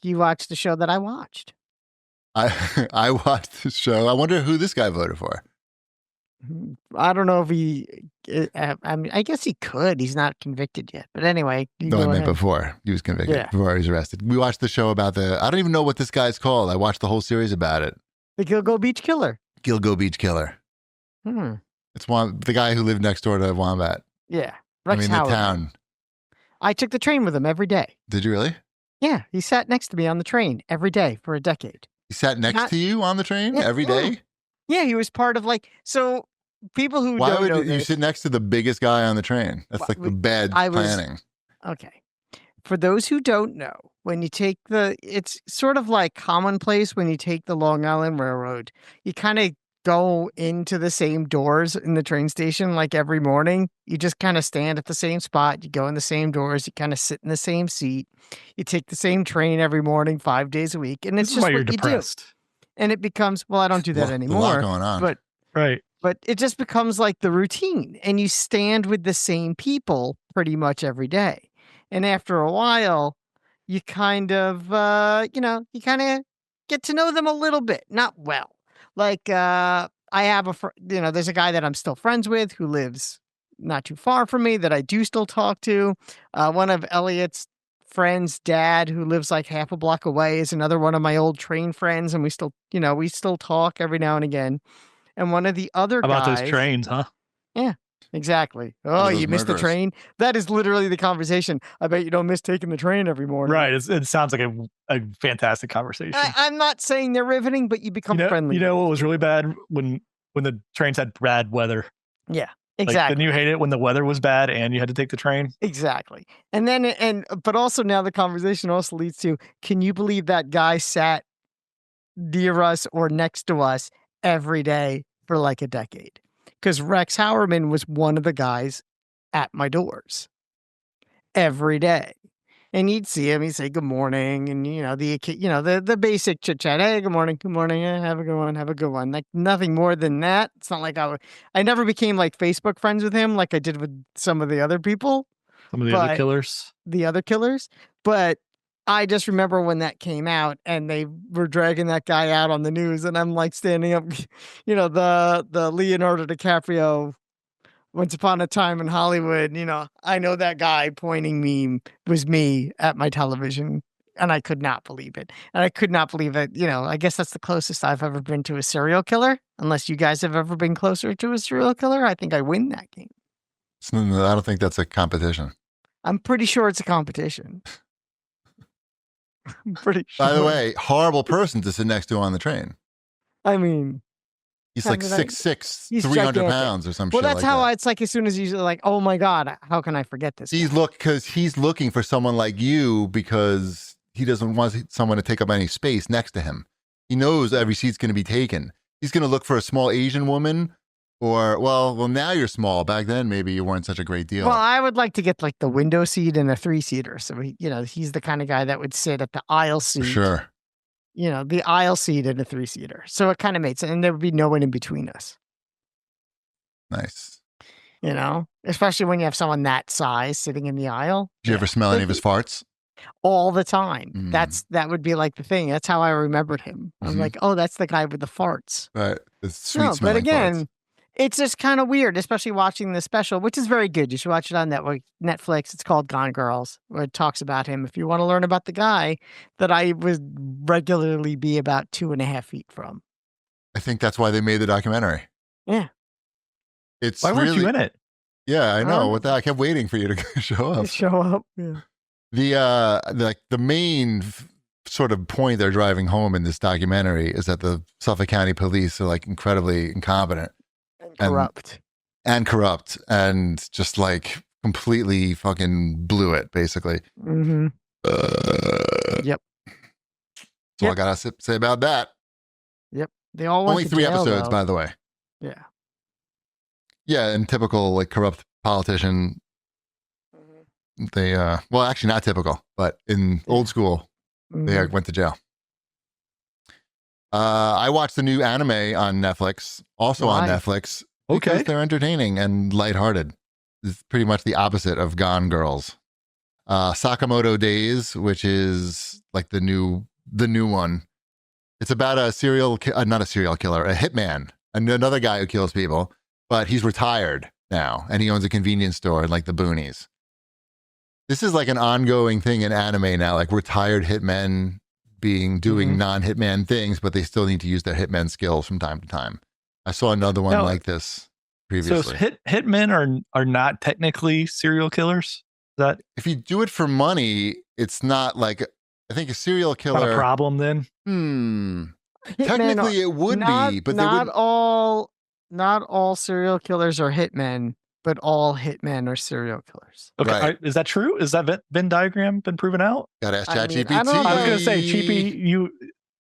you watched the show that I watched. I watched the show. I wonder who this guy voted for. I don't know if I mean, I guess he could. He's not convicted yet. But anyway. No, I meant before he was convicted, before he was arrested. We watched the show about I don't even know what this guy's called. I watched the whole series about it. The Gilgo Beach Killer. Gilgo Beach Killer. It's the guy who lived next door to Wombat. Yeah. Rex Howard. The town. I took the train with him every day. Did you really? Yeah. He sat next to me on the train every day for a decade. He sat next to you on the train every day? Yeah, he was part of so people who Why don't would know you sit next to the biggest guy on the train? That's like the bad planning. Okay. For those who don't know, when you take it's sort of like commonplace when you take the Long Island Railroad, you kind of go into the same doors in the train station like every morning. You just kind of stand at the same spot. You go in the same doors. You kind of sit in the same seat. You take the same train every morning, 5 days a week. And it's just what you do. And it becomes, I don't do that anymore. A lot going on. But, right. But it just becomes like the routine. And you stand with the same people pretty much every day. And after a while, you kind of, you kind of get to know them a little bit. Not well. Like, I have there's a guy that I'm still friends with who lives not too far from me that I do still talk to. One of Elliot's friend's dad who lives like half a block away is another one of my old train friends. And we still talk every now and again. And one of the other guys. About those trains, huh? Yeah, exactly. Oh, you missed the train? That is literally the conversation. I bet you don't miss taking the train every morning. Right. It sounds like a fantastic conversation. I'm not saying they're riveting, but you become friendly. You know what was really bad? When the trains had bad weather. Yeah, exactly. Didn't you hate it when the weather was bad and you had to take the train? Exactly. And then, but also now the conversation also leads to, can you believe that guy sat near us or next to us every day for like a decade? Because Rex Howerman was one of the guys at my doors every day. And you'd see him, he'd say good morning, and the basic chit chat. Hey, good morning, have a good one. Like nothing more than that. It's not like I never became like Facebook friends with him like I did with some of the other people. Some of the other killers. The other killers. But I just remember when that came out and they were dragging that guy out on the news, and I'm like standing up, the Leonardo DiCaprio Once Upon a Time in Hollywood, I know that guy pointing meme was me at my television, and I could not believe it. And I could not believe it. I guess that's the closest I've ever been to a serial killer. Unless you guys have ever been closer to a serial killer, I think I win that game. I don't think that's a competition. I'm pretty sure it's a competition. I'm pretty sure. By the way, horrible person to sit next to on the train. I mean, he's like 6'6", 300 gigantic. Pounds or some shit. Well, that's how it's like. As soon as you're like, oh my god, how can I forget this? Because he's looking for someone like you because he doesn't want someone to take up any space next to him. He knows every seat's going to be taken. He's going to look for a small Asian woman. Or, well, now you're small. Back then, maybe you weren't such a great deal. Well, I would like to get like the window seat and a 3-seater. So, he's the kind of guy that would sit at the aisle seat. Sure. The aisle seat and a 3-seater. So it kind of made sense. And there would be no one in between us. Nice. Especially when you have someone that size sitting in the aisle. Did you ever smell any of his farts? All the time. That would be like the thing. That's how I remembered him. I'm like, oh, that's the guy with the farts. Right. It's sweet smelling but again, farts. It's just kind of weird, especially watching the special, which is very good. You should watch it on Netflix. It's called Gone Girls, where it talks about him. If you want to learn about the guy that I would regularly be about 2.5 feet from. I think that's why they made the documentary. Yeah. Why weren't you in it? Yeah, I know. I kept waiting for you to show up. Show up. Yeah. The main sort of point they're driving home in this documentary is that the Suffolk County Police are like incredibly incompetent. And corrupt and just like completely fucking blew it, basically. Mm-hmm. Yep. That's all I gotta say about that. Yep. They all went only to 3 jail, episodes, though. by the way. Yeah. Yeah, and typical like corrupt politician. They well, actually not typical, but in old school, they went to jail. I watched the new anime on Netflix, also on Netflix. Because they're entertaining and lighthearted. It's pretty much the opposite of Gone Girls. Sakamoto Days, which is like the new one. It's about not a serial killer, a hitman, another guy who kills people, but he's retired now and he owns a convenience store in like the boonies. This is like an ongoing thing in anime now, like retired hitmen doing non-hitman things, but they still need to use their hitman skills from time to time. I saw another one like this previously. So hitmen are not technically serial killers? That if you do it for money, it's not like, I think a serial killer. Not a problem then? Technically it would be, but not all serial killers are hitmen, but all hitmen are serial killers. Okay, right. Is that true? Is that Venn diagram been proven out? Gotta ask ChatGPT. I I was going to say, Cheapy,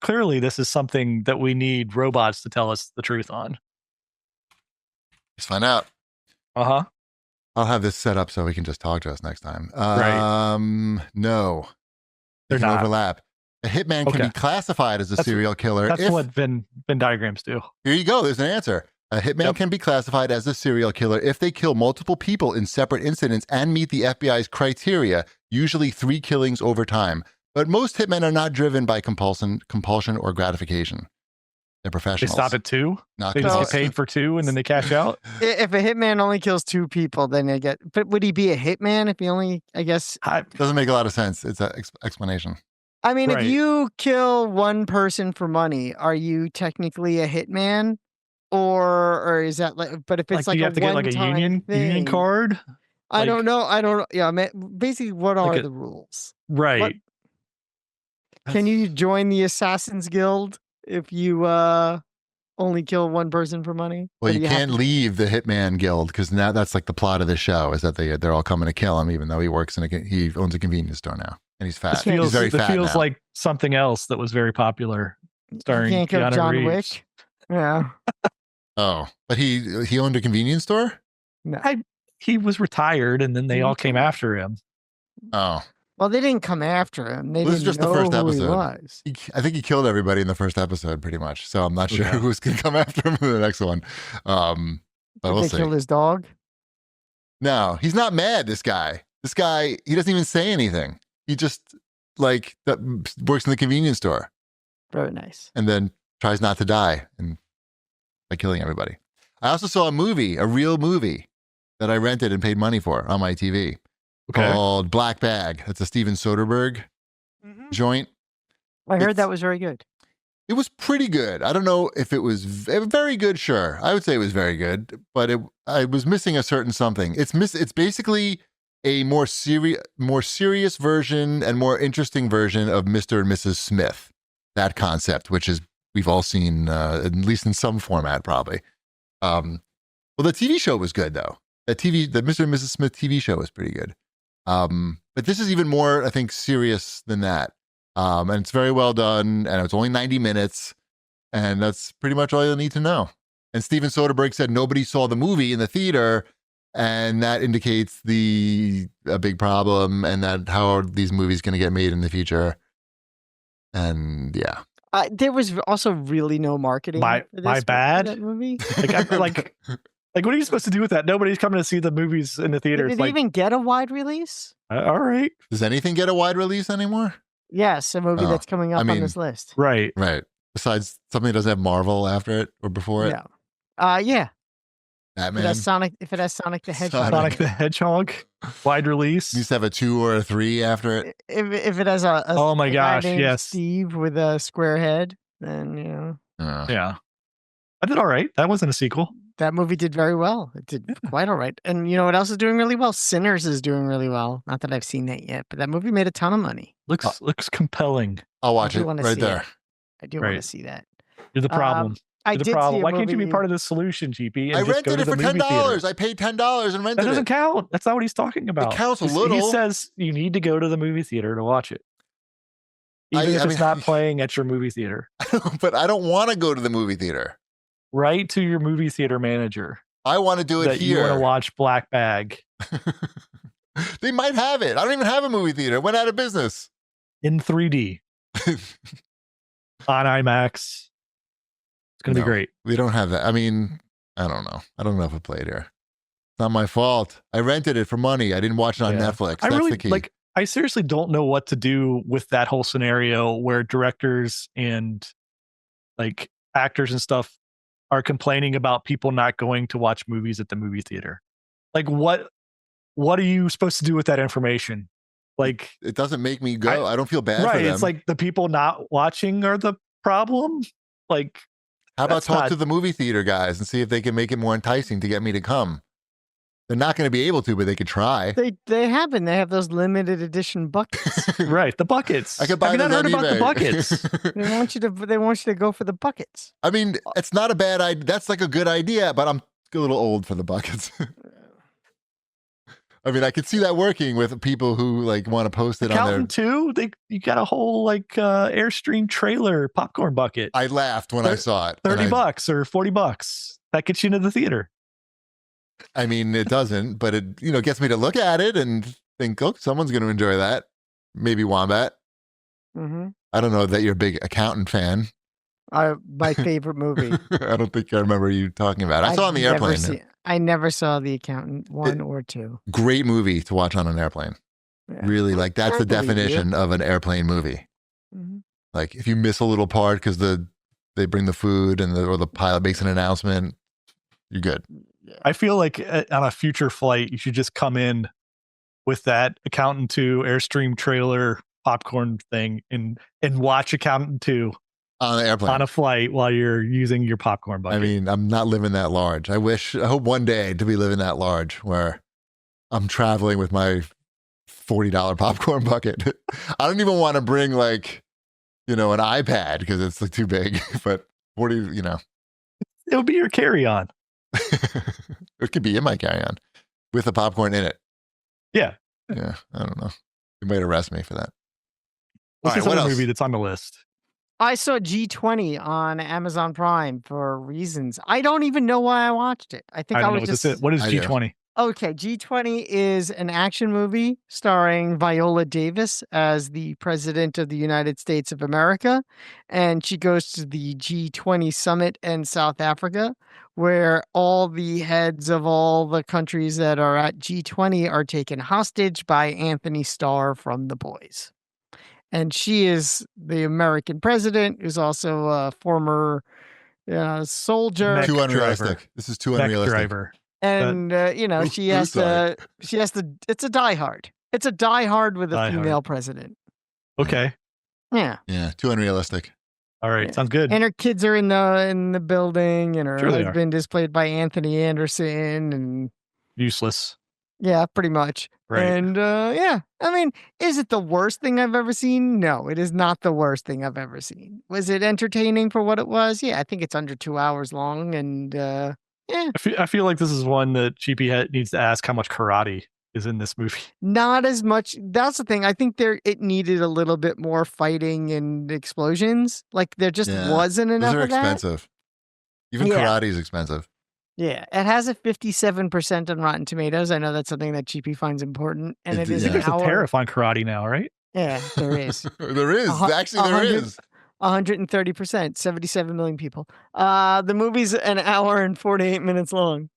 clearly this is something that we need robots to tell us the truth on. Let's find out. Uh-huh. I'll have this set up so he can just talk to us next time. Right. No. They're can not. overlap. A hitman can be classified as a serial killer. That's what Venn diagrams do. Here you go. There's an answer. A hitman can be classified as a serial killer if they kill multiple people in separate incidents and meet the FBI's criteria, usually 3 killings over time. But most hitmen are not driven by compulsion or gratification. They're professionals. They stop at 2? Not they just get paid for 2 and then they cash out? If a hitman only kills 2 people, then they get... But would he be a hitman if he only, I guess... Doesn't make a lot of sense. It's an explanation. I mean, if you kill one person for money, are you technically a hitman? Or is that like... But if it's like you have to get like a union card? I don't know. Yeah, basically, what are the rules? Right. Can you join the Assassin's Guild if you only kill one person for money? Well, you can't leave the Hitman Guild because now that's like the plot of the show is that they're all coming to kill him, even though he owns a convenience store now and he's fat. He's very fat. It feels like something else that was very popular, starring you can't kill Keanu John Reeves. Wick. Yeah. Oh, but he owned a convenience store? No. He was retired, and then they all came after him. Oh. Well, they didn't come after him. This is just the first episode. He was. I think he killed everybody in the first episode, pretty much. So I'm not sure who's going to come after him in the next one. But we'll see. Killed his dog? No, he's not mad. This guy, he doesn't even say anything. He just works in the convenience store. Very nice. And then tries not to die by killing everybody. I also saw a real movie that I rented and paid money for on my TV called Black Bag. That's a Steven Soderbergh joint. I heard that was very good. It was pretty good. I don't know if it was very good. Sure. I would say it was very good, but I was missing a certain something. It's basically a more serious version and more interesting version of Mr. and Mrs. Smith. That concept, which is we've all seen, at least in some format, probably. Well, the TV show was good though. The Mr. and Mrs. Smith TV show was pretty good. But this is even more, I think, serious than that. And it's very well done, and it's only 90 minutes, and that's pretty much all you'll need to know. And Steven Soderbergh said nobody saw the movie in the theater, and that indicates a big problem, and that how are these movies going to get made in the future? And yeah. There was also really no marketing. My bad. For that movie. Like, what are you supposed to do with that? Nobody's coming to see the movies in the theaters. Did it even get a wide release? All right. Does anything get a wide release anymore? Yes, a movie that's coming up on this list. Right. Besides something that doesn't have Marvel after it or before it? Yeah. Batman. If it has Sonic the Hedgehog. Sonic the Hedgehog. Wide release. It needs to have a 2 or a 3 after it. If it has a oh my gosh, guy named yes. Steve with a square head, then yeah. I did all right. That wasn't a sequel. That movie did very well. It did quite all right. And you know what else is doing really well? Sinners is doing really well. Not that I've seen that yet, but that movie made a ton of money. Looks compelling. I'll watch it right there. I do want to see that. You're the problem. You're the problem. Why can't you be part of the solution, GP? I rented it for $10. I paid $10 and rented it. That doesn't count. That's not what he's talking about. It counts a little. He says you need to go to the movie theater to watch it. Even if it's not playing at your movie theater. But I don't want to go to the movie theater. Write to your movie theater manager. I want to do it here. You want to watch Black Bag. They might have it. I don't even have a movie theater. It went out of business. In 3D. On IMAX. It's going to be great. We don't have that. I mean, I don't know. I don't know if it played here. It's not my fault. I rented it for money. I didn't watch it on Netflix. That's the key. I seriously don't know what to do with that whole scenario where directors and like actors and stuff are complaining about people not going to watch movies at the movie theater. Like what are you supposed to do with that information? Like it doesn't make me go. I don't feel bad for them. It's like the people not watching are the problem. Like, how about talk to the movie theater guys and see if they can make it more enticing to get me to come? They're not going to be able to, but they could try. They happen. They have those limited edition buckets. Right, the buckets. I could buy those on eBay. About the buckets. They want you to go for the buckets. I mean, it's not a bad idea. That's like a good idea, but I'm a little old for the buckets. I mean, I could see that working with people who like want to post it Accountant on their. You got a whole like Airstream trailer popcorn bucket. I laughed when I saw it. $30 or $40. That gets you into the theater. I mean, it doesn't, but it gets me to look at it and think, oh, someone's going to enjoy that. Maybe Wombat. Mm-hmm. I don't know that you're a big Accountant fan. My favorite movie. I don't think I remember you talking about it. I saw it on the airplane. I never saw The Accountant 1 or 2. Great movie to watch on an airplane. Yeah. Really, like that's the definition of an airplane movie. Mm-hmm. Like if you miss a little part because they bring the food or the pilot makes an announcement, you're good. I feel like on a future flight, you should just come in with that Accountant 2 Airstream trailer popcorn thing and watch Accountant 2 on an airplane on a flight while you're using your popcorn bucket. I mean, I'm not living that large. I hope one day to be living that large where I'm traveling with my $40 popcorn bucket. I don't even want to bring like, an iPad because it's like too big, but it would be your carry-on. It could be in my carry-on with the popcorn in it. Yeah. Yeah. I don't know. You might arrest me for that. What's this other movie that's on the list? I saw G20 on Amazon Prime for reasons. I don't even know why I watched it. I think I was just... What is G20? Okay, G20 is an action movie starring Viola Davis as the President of the United States of America. And she goes to the G20 summit in South Africa, where all the heads of all the countries that are at G20 are taken hostage by Anthony Starr from The Boys. And she is the American president, who's also a former soldier. Too unrealistic. This is too unrealistic. Driver. And she has to. It's a Die Hard. It's a Die Hard with a female president. Okay. Yeah. Yeah. Too unrealistic. All right. Sounds good. And her kids are in the building, and her husband is played by Anthony Anderson, and useless. Yeah, pretty much. Right. And I mean, is it the worst thing I've ever seen? No, it is not the worst thing I've ever seen. Was it entertaining for what it was? Yeah, I think it's under 2 hours long, and yeah. I feel like this is one that GP needs to ask how much karate is in this movie. Not as much. That's the thing. I think it needed a little bit more fighting and explosions. Like there just wasn't enough of that. Those are expensive. Even karate is expensive. Yeah, it has a 57% on Rotten Tomatoes. I know that's something that GP finds important, and it is. There's a tariff on karate now, right? Yeah, there is. There is. Actually, there is. 130%, 77 million people. The movie's an hour and 48 minutes long.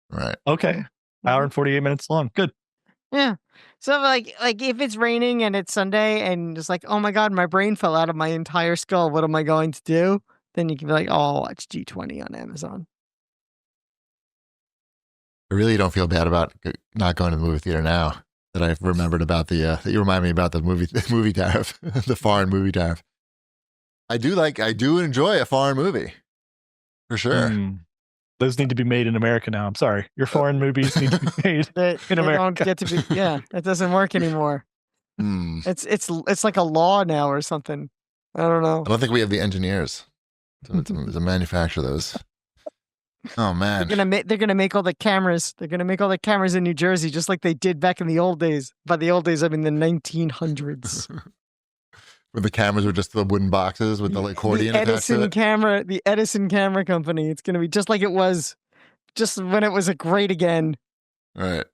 Right. Okay. Hour and 48 minutes long. Good. Yeah. So like if it's raining and it's Sunday and it's like, oh my God, my brain fell out of my entire skull. What am I going to do? Then you can be like, oh, I'll watch G20 on Amazon. I really don't feel bad about not going to the movie theater now that I've remembered about that you remind me about the movie tariff, the foreign movie tariff. I do enjoy a foreign movie for sure. Those need to be made in America now. I'm sorry. Your foreign movies need to be made in America. Don't get to be, that doesn't work anymore. It's like a law now or something. I don't know. I don't think we have the engineers to manufacture those. Oh man, they're gonna make all the cameras. They're gonna make all the cameras in New Jersey, just like they did back in the old days. By the old days, I mean the 1900s. Where the cameras were just the wooden boxes with the accordion attached to it. The Edison Camera Company. It's gonna be just like it was, just when it was a great again. Right.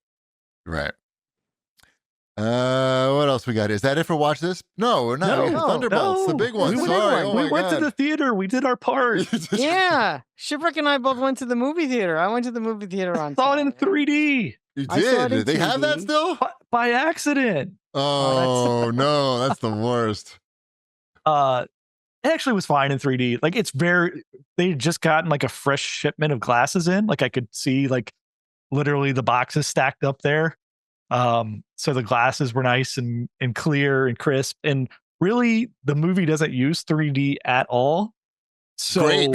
What else we got? Is that it for Watch This? No, we're not. Thunderbolts, the big one. We went to the theater. We did our part. Yeah. Shipwreck and I both went to the movie theater. I went to the movie theater on saw it in 3D. You I saw it in did. They have that 2D. still? By accident. Oh no, that's the worst. It actually was fine in 3D. Like they just gotten like a fresh shipment of glasses in. Like I could see like literally the boxes stacked up there. So the glasses were nice and clear and crisp. And really the movie doesn't use 3D at all. So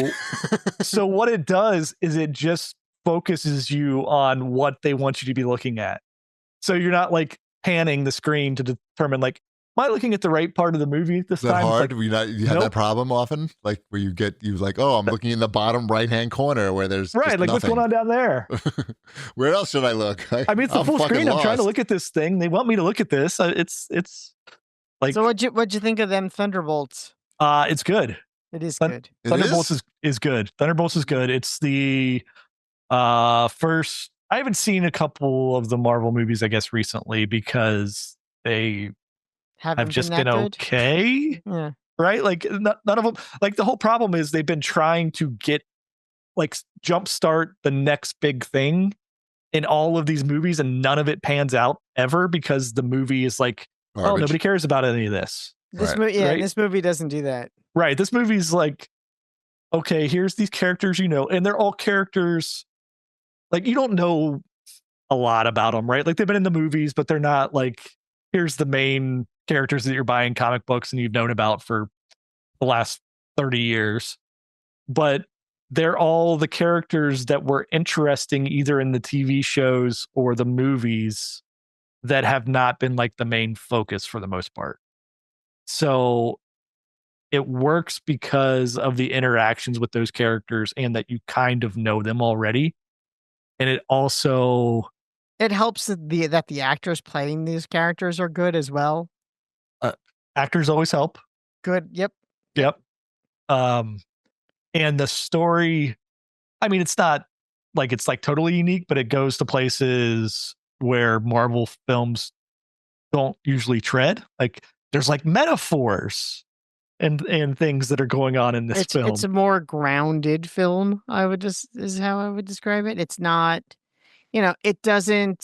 so what it does is it just focuses you on what they want you to be looking at. So you're not like panning the screen to determine like, am I looking at the right part of the movie this Is that time? hard? Like, You have that problem often? Like where you like, oh, I'm looking in the bottom right-hand corner where there's right, like nothing. what's going on down there? Where else should I look? I mean, it's the full screen. I'm trying to look at this thing. They want me to look at this. It's like. So what'd you think of them Thunderbolts? It's good. It is good. Thunderbolts is good. Thunderbolts is good. It's the first. I haven't seen a couple of the Marvel movies, I guess, recently because they have just been okay. Yeah. Right? Like none of them. Like the whole problem is they've been trying to get like jumpstart the next big thing in all of these movies, and none of it pans out ever because the movie is like, oh, nobody cares about any of this. This movie doesn't do that. Right. This movie's like, okay, here's these characters, and they're all characters. Like you don't know a lot about them, right? Like they've been in the movies, but they're not like, here's the main characters that you're buying comic books and you've known about for the last 30 years. But they're all the characters that were interesting either in the TV shows or the movies that have not been like the main focus for the most part. So it works because of the interactions with those characters and that you kind of know them already. And it also... It helps that the actors playing these characters are good as well. Actors always help. Good. Yep. And the story, I mean, it's not like it's like totally unique, but it goes to places where Marvel films don't usually tread. Like there's like metaphors and things that are going on in this film. It's a more grounded film, is how I would describe it. It's not, it doesn't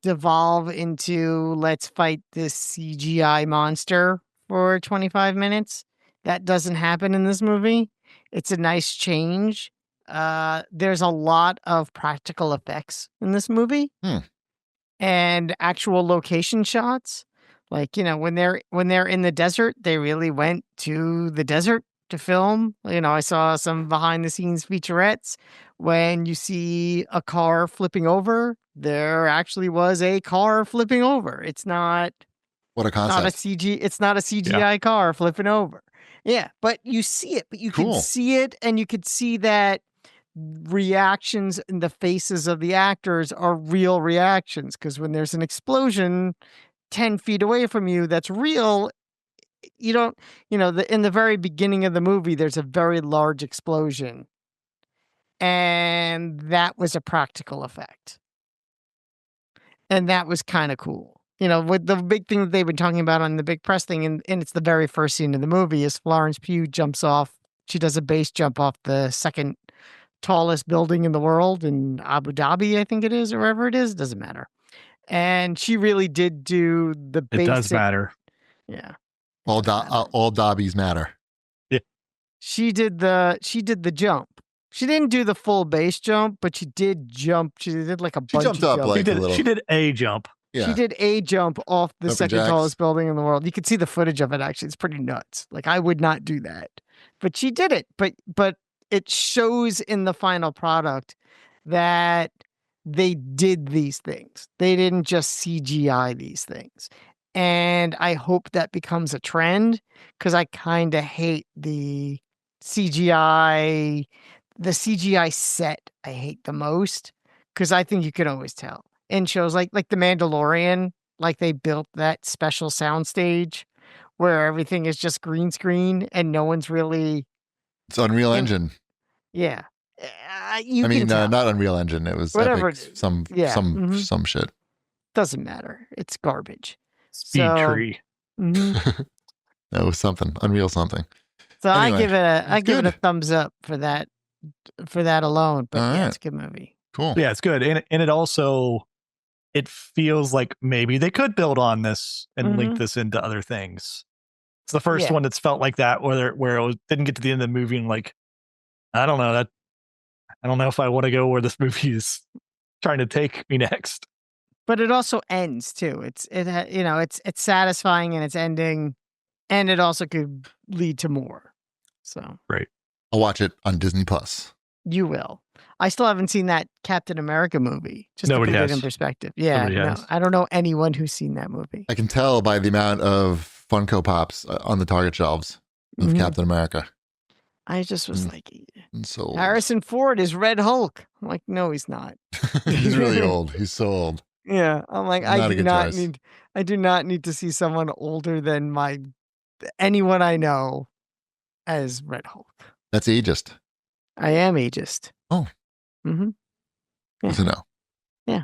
devolve into let's fight this CGI monster for 25 minutes. That doesn't happen in this movie. It's a nice change. There's a lot of practical effects in this movie and actual location shots. Like, when they're in the desert, they really went to the desert to film. I saw some behind the scenes featurettes. When you see a car flipping over, there actually was a car flipping over. It's not what a concept. It's not a CGI car flipping over. Yeah, but you see it, but you can see it, and you could see that reactions in the faces of the actors are real reactions. Because when there's an explosion 10 feet away from you, that's real. You don't, in the very beginning of the movie, there's a very large explosion. And that was a practical effect. And that was kind of cool. With the big thing that they've been talking about on the big press thing, and it's the very first scene of the movie, is Florence Pugh jumps off. She does a base jump off the second tallest building in the world in Abu Dhabi, I think it is, or wherever it is. It doesn't matter. And she really did do the basic... It does matter. Yeah. All Dobbies matter. Yeah. She did the jump. She didn't do the full base jump, but she did jump. She did like a bunch of jumps. She did a jump. Yeah. She did a jump off the second tallest building in the world. You could see the footage of it, actually. It's pretty nuts. Like, I would not do that. But she did it. But it shows in the final product that they did these things. They didn't just CGI these things. And I hope that becomes a trend, because I kind of hate the CGI set. I hate the most, because I think you can always tell. In shows like The Mandalorian, like they built that special soundstage where everything is just green screen and no one's really... It's Unreal Engine. Yeah. Not Unreal Engine. It was whatever. Epic, some shit. Doesn't matter. It's garbage. Speed tree. Mm-hmm. That was something. Unreal something. So anyway, I give it a thumbs up for that alone. But it's a good movie. Cool. Yeah, it's good. And it also, it feels like maybe they could build on this and link this into other things. It's the first one that's felt like that, where it didn't get to the end of the movie and like, I don't know if I want to go where this movie is trying to take me next. But it also ends too. It's satisfying in its ending, and it also could lead to more. So right. I'll watch it on Disney Plus. You will. I still haven't seen that Captain America movie. Just Nobody to put has. it in perspective. Yeah, Nobody has. I don't know anyone who's seen that movie. I can tell by the amount of Funko Pops on the Target shelves of Captain America. I just was like, so Harrison Ford is Red Hulk. I'm like, no, he's not. He's really old. He's so old. Yeah, I'm like, I do not need to see someone older than anyone I know as Red Hulk. That's ageist. I am ageist. Oh. Mm-hmm. Yeah. Good to know. Yeah.